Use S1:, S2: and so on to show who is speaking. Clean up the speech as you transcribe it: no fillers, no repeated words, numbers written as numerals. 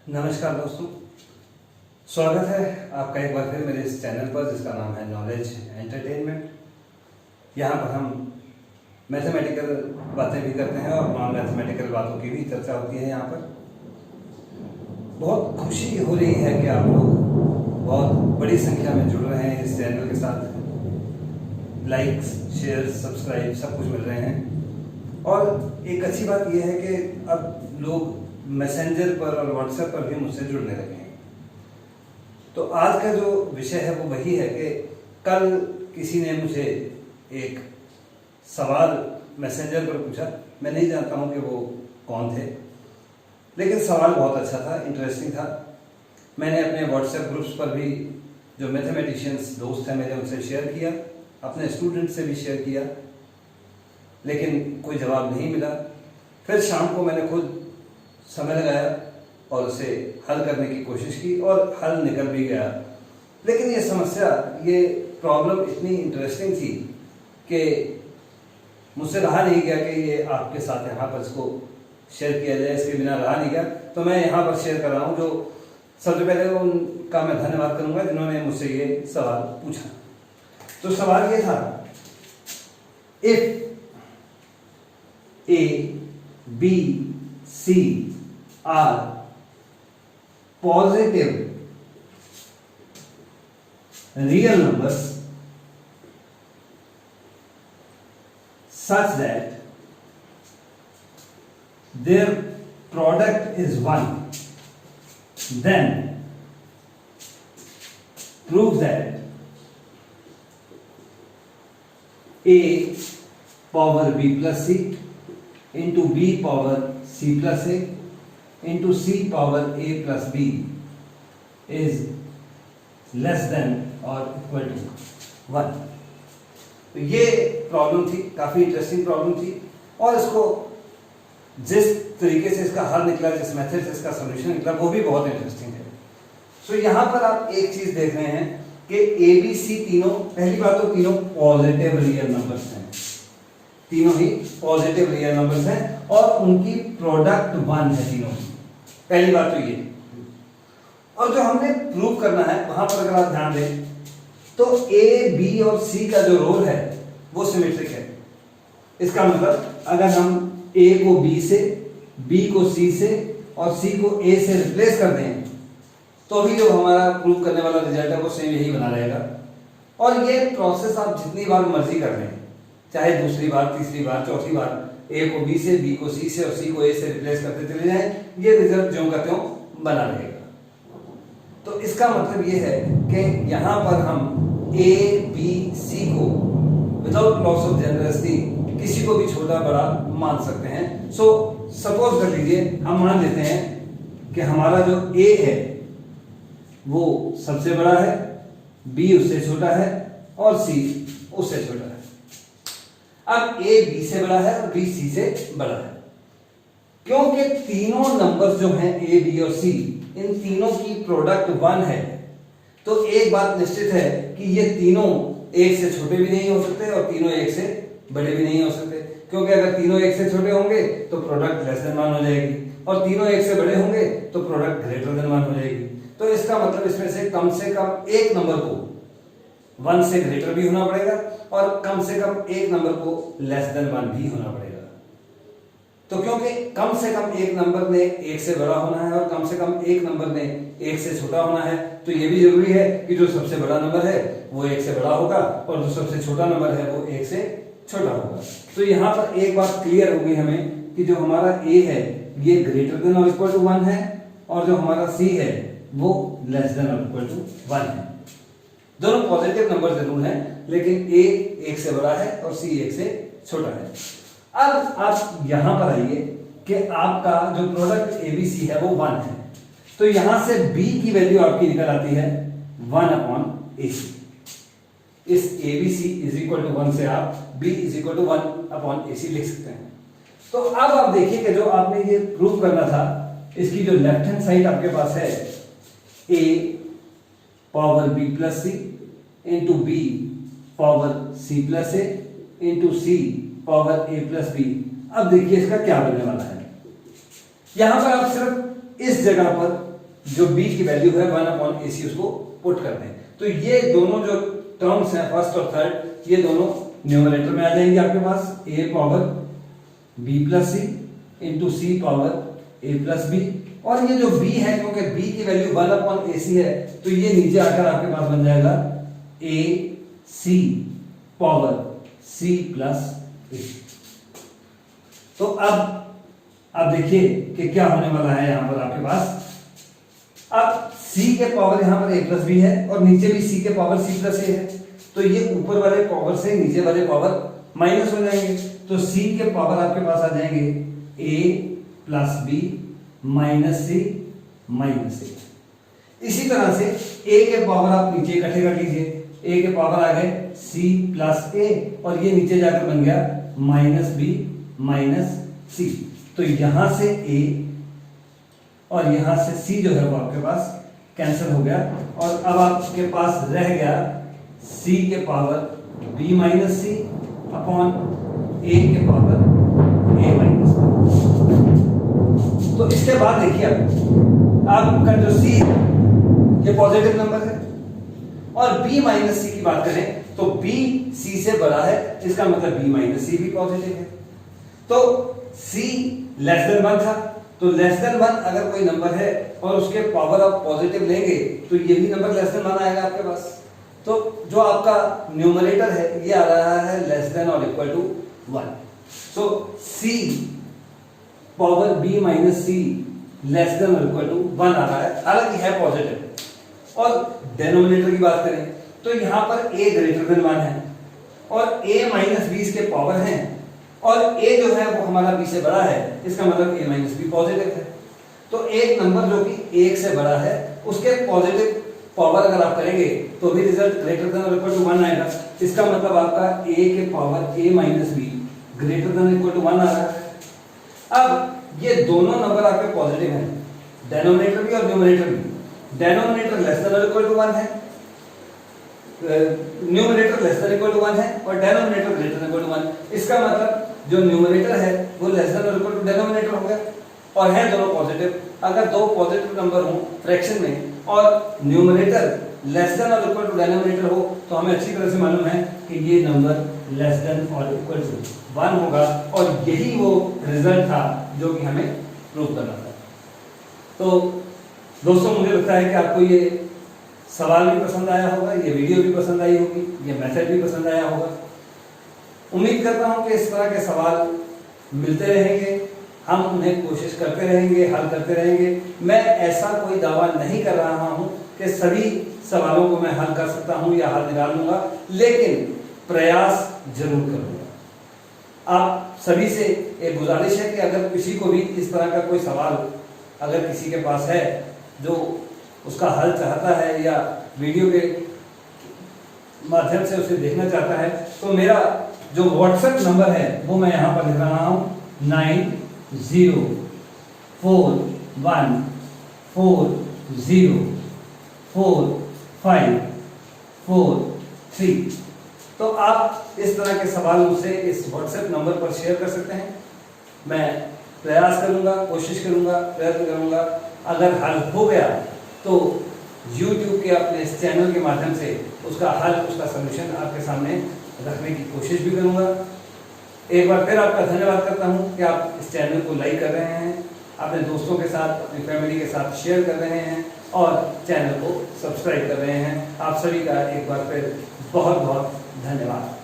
S1: नमस्कार दोस्तों, स्वागत है आपका एक बार फिर मेरे इस चैनल पर जिसका नाम है नॉलेज एंटरटेनमेंट। यहाँ पर हम मैथमेटिकल बातें भी करते हैं और नॉन मैथमेटिकल बातों की भी चर्चा होती है। यहाँ पर बहुत खुशी हो रही है कि आप लोग बहुत बड़ी संख्या में जुड़ रहे हैं इस चैनल के साथ। लाइक्स, शेयर, सब्सक्राइब सब कुछ मिल रहे हैं। और एक अच्छी बात यह है कि अब लोग मैसेंजर पर और व्हाट्सएप पर भी मुझसे जुड़ने लगे हैं। तो आज का जो विषय है वो वही है कि कल किसी ने मुझे एक सवाल मैसेंजर पर पूछा। मैं नहीं जानता हूँ कि वो कौन थे, लेकिन सवाल बहुत अच्छा था, इंटरेस्टिंग था। मैंने अपने व्हाट्सएप ग्रुप्स पर भी जो मैथमेटिशियंस दोस्त हैं मेरे उनसे शेयर किया, अपने स्टूडेंट से भी शेयर किया, लेकिन कोई जवाब नहीं मिला। फिर शाम को मैंने खुद समय लगाया और उसे हल करने की कोशिश की और हल निकल भी गया। लेकिन ये समस्या, ये प्रॉब्लम इतनी इंटरेस्टिंग थी कि मुझसे रहा नहीं गया कि ये आपके साथ यहाँ पर इसको शेयर किया जाए। इसके बिना रहा नहीं गया, तो मैं यहाँ पर शेयर कर रहा हूँ। जो सबसे पहले उनका मैं धन्यवाद करूँगा जिन्होंने मुझसे ये सवाल पूछा। तो सवाल ये था, if A, B, C are positive real numbers such that their product is 1, then prove that A power B plus C into B power C plus A into C power A plus B is less than or equal to 1। तो ये problem थी, काफ़ी interesting problem थी। और इसको जिस तरीके से इसका हल निकला, जिस मेथड से इसका सोल्यूशन निकला, वो भी बहुत इंटरेस्टिंग है। सो यहाँ पर आप एक चीज़ देख रहे हैं कि ए बी सी तीनों, पहली बात तो तीनों पॉजिटिव रियल नंबर्स हैं, तीनों ही पॉजिटिव रियल नंबर्स हैं और उनकी प्रोडक्ट 1 है तीनों की। पहली बात तो ये। और जो हमने प्रूव करना है वहां पर अगर आप ध्यान दें तो ए, बी और सी का जो रोल है वो सिमेट्रिक है। इसका मतलब अगर हम ए को बी से, बी को सी से और सी को ए से रिप्लेस कर दें तो भी जो हमारा प्रूव करने वाला रिजल्ट है वो सेम यही बना रहेगा। और ये प्रोसेस आप जितनी बार मर्जी कर लें, चाहे दूसरी बार, तीसरी बार, चौथी बार, ए को बी से, बी को सी से और सी को ए से रिप्लेस करते चले जाएं, ये रिजल्ट ज्यों का त्यों बना रहेगा। तो इसका मतलब ये है कि यहाँ पर हम ए, बी, सी को विदाउट लॉस ऑफ जनरसिटी किसी को भी छोटा बड़ा मान सकते हैं। सो सपोज कर लीजिए, हम मान लेते हैं कि हमारा जो ए है वो सबसे बड़ा है, बी उससे छोटा है और सी उससे छोटा है। अब ए बी से बड़ा है और बी सी से बड़ा है। क्योंकि तीनों नंबर्स जो हैं ए, बी और सी, इन तीनों की प्रोडक्ट 1 है, तो एक बात निश्चित है कि ये तीनों एक से छोटे भी नहीं हो सकते और तीनों एक से बड़े भी नहीं हो सकते। क्योंकि अगर तीनों एक से छोटे होंगे तो प्रोडक्ट लेस देन 1 हो जाएगी और तीनों एक से बड़े होंगे तो प्रोडक्ट ग्रेटर देन 1 हो जाएगी। तो इसका मतलब इसमें से कम एक नंबर को 1 से ग्रेटर भी होना पड़ेगा और कम से कम एक नंबर को लेस देन 1 भी होना पड़ेगा। तो क्योंकि कम से कम एक नंबर ने एक से बड़ा होना है और कम से कम एक नंबर ने एक से छोटा होना है, तो ये भी जरूरी है कि जो सबसे बड़ा नंबर है वो एक से बड़ा होगा और जो सबसे छोटा नंबर है वो एक से छोटा होगा। तो यहाँ पर एक बात क्लियर होगी हमें कि जो हमारा ए है ये ग्रेटर देन और इक्वल टू 1 है और जो हमारा सी है वो लेस देन और इक्वल टू 1 है। दोनों पॉजिटिव नंबर जरूर हैं, लेकिन ए एक से बड़ा है और सी एक से छोटा है। अब आप यहां पर आइए कि आपका जो प्रोडक्ट एबीसी है वो 1 है, तो यहां से बी की वैल्यू आपकी निकल आती है 1 अपॉन AC। इस एबीसी इज इक्वल टू 1 से आप B is equal to 1 upon AC लिख सकते हैं। तो अब आप देखिए कि जो आपने ये प्रूव करना था, इसकी जो लेफ्ट हैंड साइड आपके पास है a power b plus C into B power c plus A into C power a plus B. अब देखिए इसका क्या बनने वाला है। यहां पर आप सिर्फ इस जगह पर जो b की वैल्यू है 1/ac उसको पुट करते हैं। तो ये दोनों जो टर्म्स हैं फर्स्ट और थर्ड, ये दोनों न्यूमरेटर में आ जाएंगे आपके पास, a power b plus C into C power a plus B. और ये जो b है, क्योंकि b की वैल्यू 1/ac है, तो ये नीचे आकर आपके पास बन जाएगा a c power c plus a। तो अब देखिए कि क्या होने वाला है यहां पर आपके पास। अब c के पावर यहां पर a प्लस बी है और नीचे भी c के पावर c प्लस a है, तो ये ऊपर वाले पावर से नीचे वाले पावर माइनस हो जाएंगे। तो c के पावर आपके पास आ जाएंगे a plus B minus C minus A. इसी तरह से a के पावर आप नीचे इकट्ठे कर लीजिए, a के पावर आ गए c प्लस a और ये नीचे जाकर बन गया माइनस बी माइनस सी। तो यहां से a और यहां से c जो है वो आपके पास कैंसिल हो गया और अब आपके पास रह गया c के power b minus C upon a के पावर a माइनस बी। तो इसके बाद देखिए अब आपका जो c ये पॉजिटिव नंबर है और b माइनस सी की बात करें तो b c से बड़ा है, इसका मतलब b माइनस सी भी पॉजिटिव है। तो c लेस देन 1 था, तो लेस देन 1 अगर कोई नंबर है और उसके पावर आप पॉजिटिव लेंगे तो ये भी नंबर लेस देन 1 आएगा आपके पास। तो जो आपका न्यूमरेटर है ये आ रहा है लेस देन और equal to 1। So c power b minus C less than और इक्वल टू 1 आ रहा है, हालांकि है पॉजिटिव। और डिनोमिनेटर की बात करें तो यहां पर a ग्रेटर देन 1 है और a माइनस बी इसके पावर हैं और a जो है वो हमारा b से बड़ा है, इसका मतलब a माइनस बी पॉजिटिव है। तो एक नंबर जो कि 1 से बड़ा है उसके पॉजिटिव पावर अगर आप करेंगे तो भी रिजल्ट ग्रेटर देन और इक्वल टू 1 आएगा। इसका मतलब आपका a के power a minus B greater than equal to 1 आ रहा है। अब ये दोनों नंबर आपके पॉजिटिव हैं, डिनोमिनेटर भी और न्यूमरेटर भी। डिनोमिनेटर लेस देन और इक्वल टू 1 है, numerator less than equal to 1 है और denominator greater than equal to 1। इसका मतलब जो न्यूमरेटर है वो लेस देन और इक्वल टू डिनोमिनेटर हो गया और है दोनों पॉजिटिव। अगर दो पॉजिटिव नंबर हो फ्रैक्शन में और न्यूमरेटर लेस देन और इक्वल टू डिनोमिनेटर हो तो हमें अच्छी तरह से मालूम है कि ये नंबर लेस देन और इक्वल टू 1 होगा और यही वो रिजल्ट था जो कि हमें प्रूव करना था। तो दोस्तों मुझे लगता है कि आपको ये सवाल भी पसंद आया होगा, ये वीडियो भी पसंद आई होगी, ये मेथड भी पसंद आया होगा। उम्मीद करता हूं कि इस तरह के सवाल मिलते रहेंगे, हम उन्हें कोशिश करते रहेंगे, हल करते रहेंगे। मैं ऐसा कोई दावा नहीं कर रहा हूं कि सभी सवालों को मैं हल कर सकता हूं या हल निकाल लूंगा, लेकिन प्रयास जरूर करूंगा। आप सभी से एक गुजारिश है कि अगर किसी को भी इस तरह का कोई सवाल अगर किसी के पास है जो उसका हल चाहता है या वीडियो के माध्यम से उसे देखना चाहता है तो मेरा जो व्हाट्सएप नंबर है वो मैं यहाँ पर लिख रहा हूँ 9041404543। तो आप इस तरह के सवाल मुझसे इस व्हाट्सएप नंबर पर शेयर कर सकते हैं। मैं प्रयास करूंगा, कोशिश करूंगा, प्रयत्न करूंगा। अगर हल हो गया तो YouTube के अपने इस चैनल के माध्यम से उसका हल, उसका सलूशन आपके सामने रखने की कोशिश भी करूंगा। एक बार फिर आपका धन्यवाद करता हूं कि आप इस चैनल को लाइक कर रहे हैं, अपने दोस्तों के साथ, अपनी फैमिली के साथ शेयर कर रहे हैं और चैनल को सब्सक्राइब कर रहे हैं। आप सभी का एक बार फिर बहुत बहुत धन्यवाद।